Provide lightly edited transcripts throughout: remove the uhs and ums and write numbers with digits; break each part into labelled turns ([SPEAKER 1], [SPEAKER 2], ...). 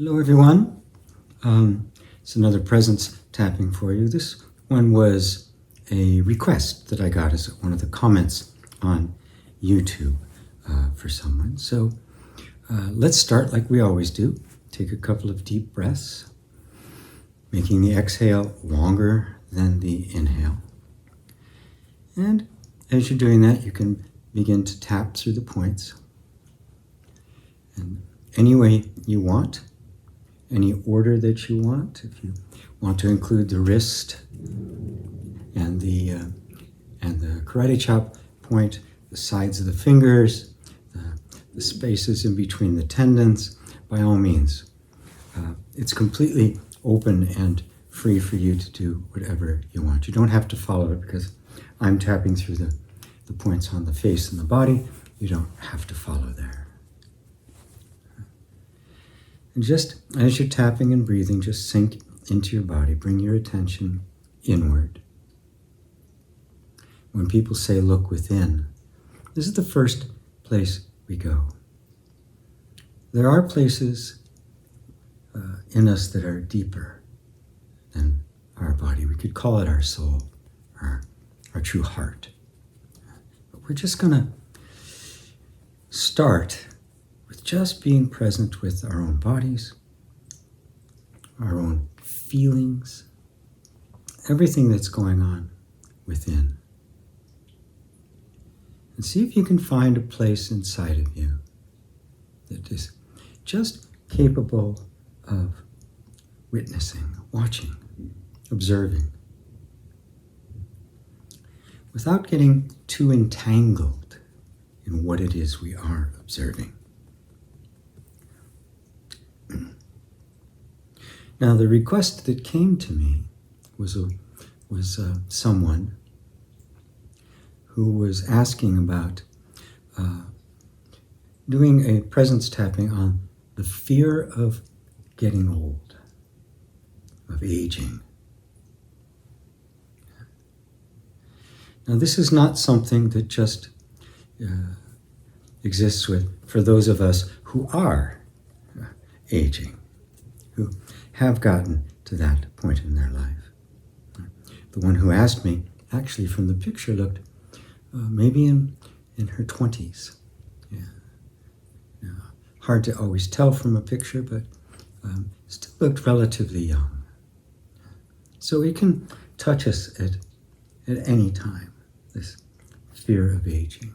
[SPEAKER 1] Hello, everyone. It's another presence tapping for you. This one was a request that I got as one of the comments on YouTube for someone. So let's start like we always do. Take a couple of deep breaths, making the exhale longer than the inhale. And as you're doing that, you can begin to tap through the points. And any way you want, any order that you want. If you want to include the wrist and the karate chop point, the sides of the fingers, the spaces in between the tendons, by all means. It's completely open and free for you to do whatever you want. You don't have to follow it because I'm tapping through the points on the face and the body. You don't have to follow there. And just as you're tapping and breathing, just sink into your body. Bring your attention inward. When people say, look within, this is the first place we go. There are places in us that are deeper than our body. We could call it our soul, our true heart. But we're just going to start with just being present with our own bodies, our own feelings, everything that's going on within. And see if you can find a place inside of you that is just capable of witnessing, watching, observing, without getting too entangled in what it is we are observing. Now, the request that came to me was someone who was asking about doing a presence tapping on the fear of getting old, of aging. Now, this is not something that just exists for those of us who are aging, who have gotten to that point in their life. The one who asked me, actually from the picture, looked maybe in her 20s. Yeah. Hard to always tell from a picture, but still looked relatively young. So it can touch us at any time, this fear of aging.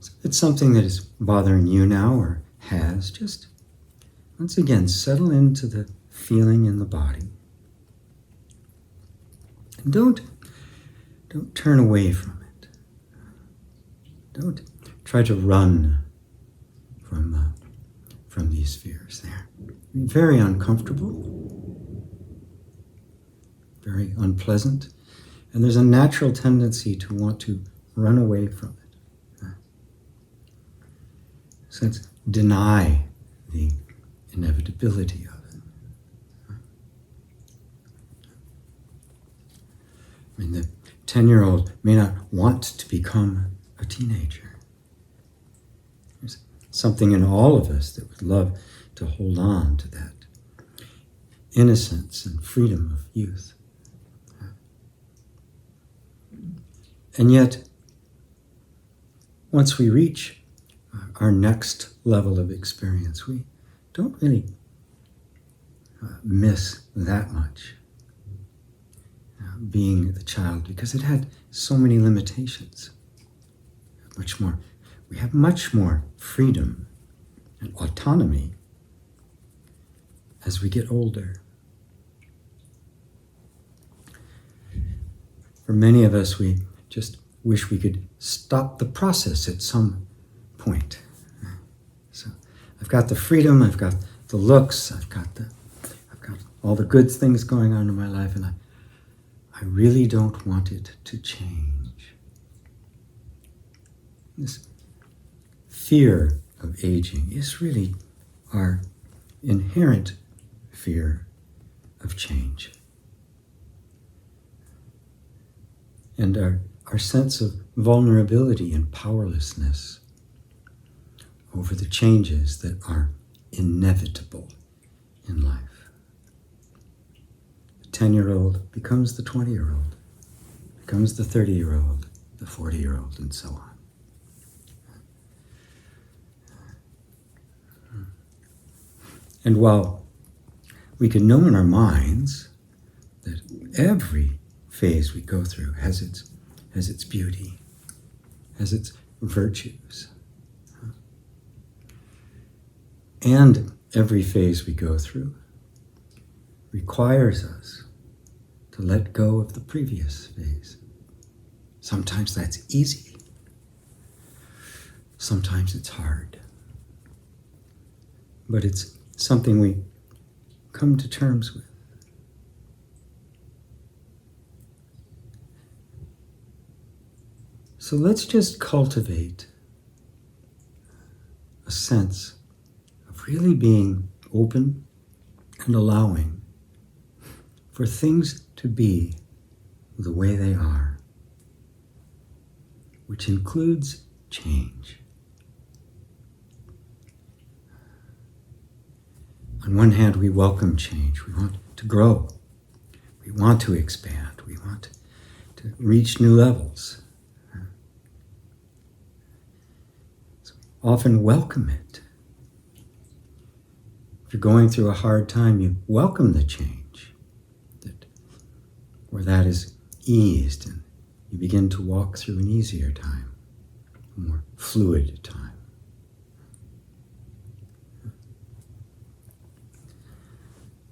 [SPEAKER 1] So if it's something that is bothering you now or has, just once again, settle into the feeling in the body. And don't turn away from it. Don't try to run from these fears. They're very uncomfortable, very unpleasant, and there's a natural tendency to want to run away from it. So let's deny the inevitability of it. I mean, the 10-year-old may not want to become a teenager. There's something in all of us that would love to hold on to that innocence and freedom of youth. And yet, once we reach our next level of experience, we don't really miss that much being the child, because it had so many limitations. We have much more freedom and autonomy as we get older. For many of us, we just wish we could stop the process at some point. So I've got the freedom, I've got the looks, I've got all the good things going on in my life, and I really don't want it to change. This fear of aging is really our inherent fear of change. And our sense of vulnerability and powerlessness over the changes that are inevitable in life. The 10-year-old becomes the 20-year-old, becomes the 30-year-old, the 40-year-old, and so on. And while we can know in our minds that every phase we go through has its beauty, has its virtues, and every phase we go through requires us to let go of the previous phase. Sometimes that's easy. Sometimes it's hard. But it's something we come to terms with. So let's just cultivate a sense of really being open and allowing for things to be the way they are, which includes change. On one hand, we welcome change. We want to grow. We want to expand. We want to reach new levels. So we often welcome it. If you're going through a hard time, you welcome the change, where that is eased and you begin to walk through an easier time, a more fluid time.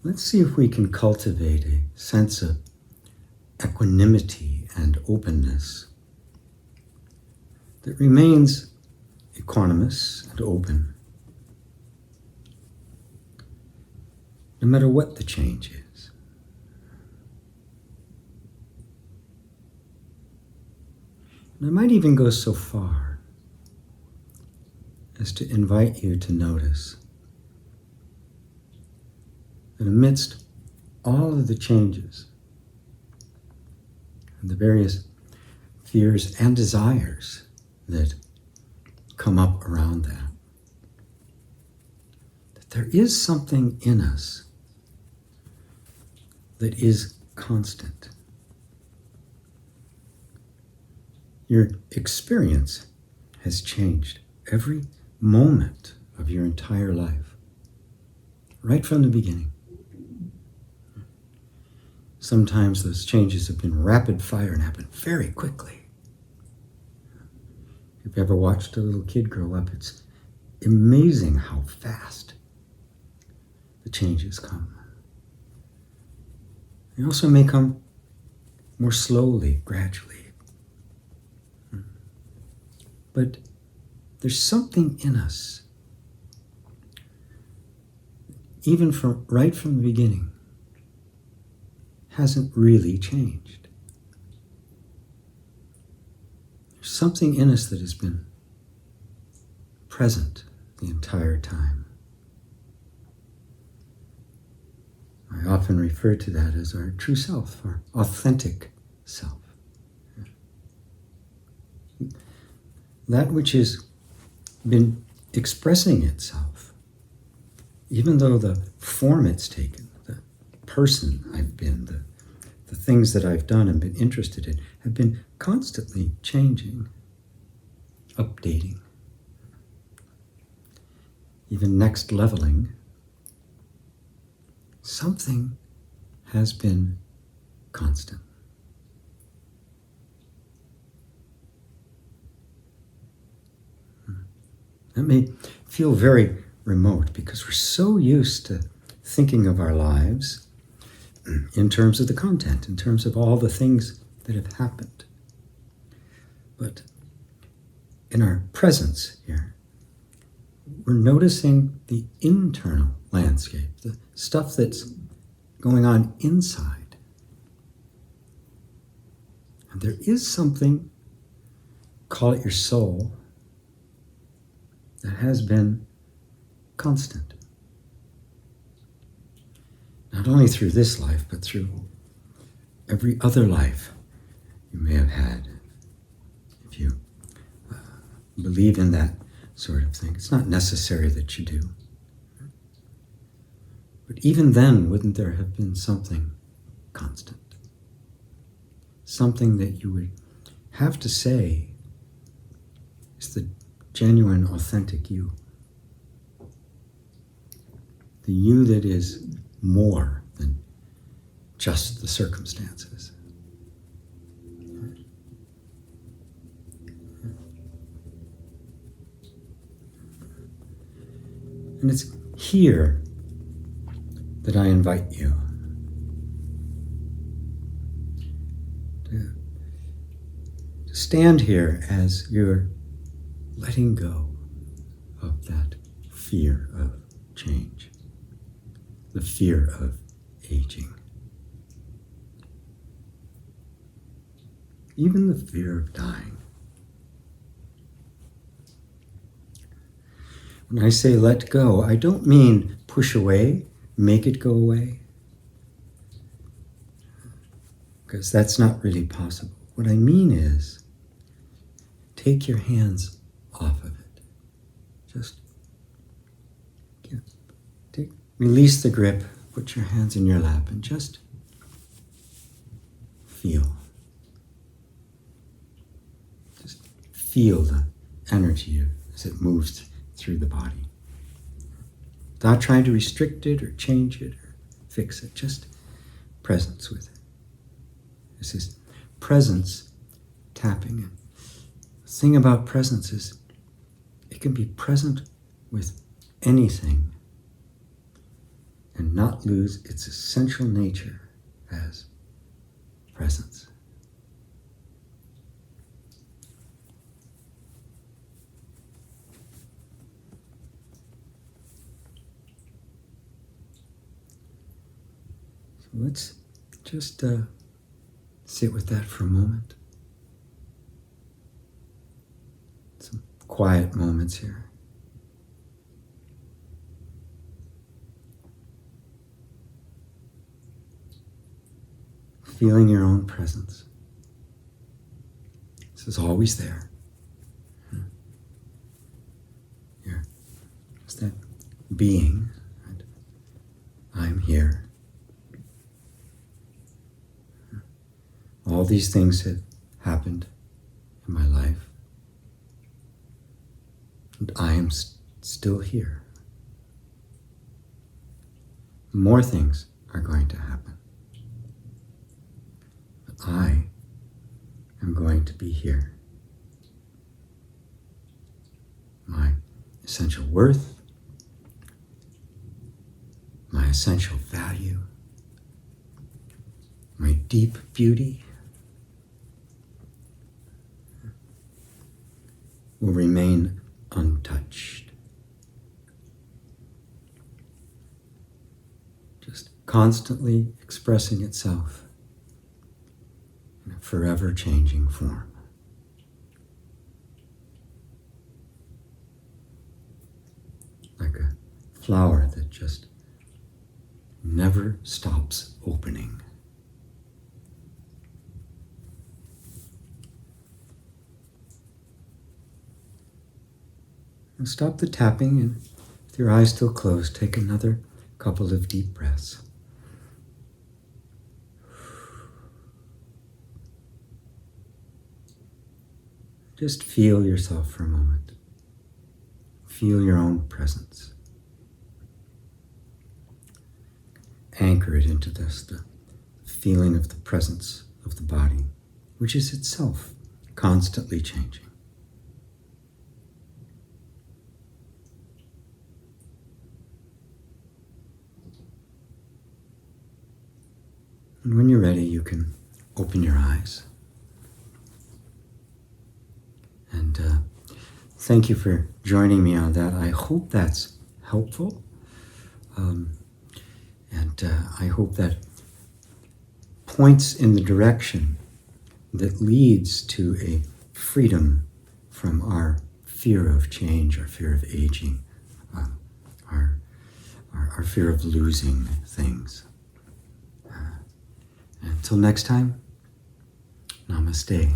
[SPEAKER 1] Let's see if we can cultivate a sense of equanimity and openness that remains equanimous and open, no matter what the change is. And I might even go so far as to invite you to notice that amidst all of the changes and the various fears and desires that come up around that there is something in us that is constant. Your experience has changed every moment of your entire life, right from the beginning. Sometimes those changes have been rapid fire and happen very quickly. If you've ever watched a little kid grow up, it's amazing how fast the changes come. They also may come more slowly, gradually. But there's something in us, even right from the beginning, hasn't really changed. There's something in us that has been present the entire time. I often refer to that as our true self, our authentic self. That which has been expressing itself, even though the form it's taken, the person I've been, the things that I've done and been interested in, have been constantly changing, updating, even next leveling. Something has been constant. That may feel very remote because we're so used to thinking of our lives in terms of the content, in terms of all the things that have happened. But in our presence here, we're noticing the internal landscape, the stuff that's going on inside. And there is something, call it your soul, that has been constant. Not only through this life, but through every other life you may have had. If you believe in that sort of thing. It's not necessary that you do. But even then, wouldn't there have been something constant? Something that you would have to say is the genuine, authentic you. The you that is more than just the circumstances. And it's here that I invite you to stand here as you're letting go of that fear of change, the fear of aging, even the fear of dying. When I say let go, I don't mean push away, make it go away, because that's not really possible. What I mean is take your hands off of it. Just release the grip, put your hands in your lap, and just feel. Just feel the energy as it moves through the body. Without trying to restrict it or change it or fix it, just presence with it. This is presence tapping. And the thing about presence is it can be present with anything and not lose its essential nature as presence. So let's just sit with that for a moment. Some quiet moments here. Feeling your own presence. This is always there. You're just that being. Right? I'm here. All these things have happened in my life. And I am still here. More things are going to happen. I am going to be here. My essential worth, my essential value, my deep beauty will remain untouched. Just constantly expressing itself in a forever changing form. Like a flower that just never stops opening. And stop the tapping, and with your eyes still closed, take another couple of deep breaths. Just feel yourself for a moment. Feel your own presence. Anchor it into this, the feeling of the presence of the body, which is itself constantly changing. And when you're ready, you can open your eyes. And thank you for joining me on that. I hope that's helpful. I hope that points in the direction that leads to a freedom from our fear of change, our fear of aging, our fear of losing things. Until next time, namaste.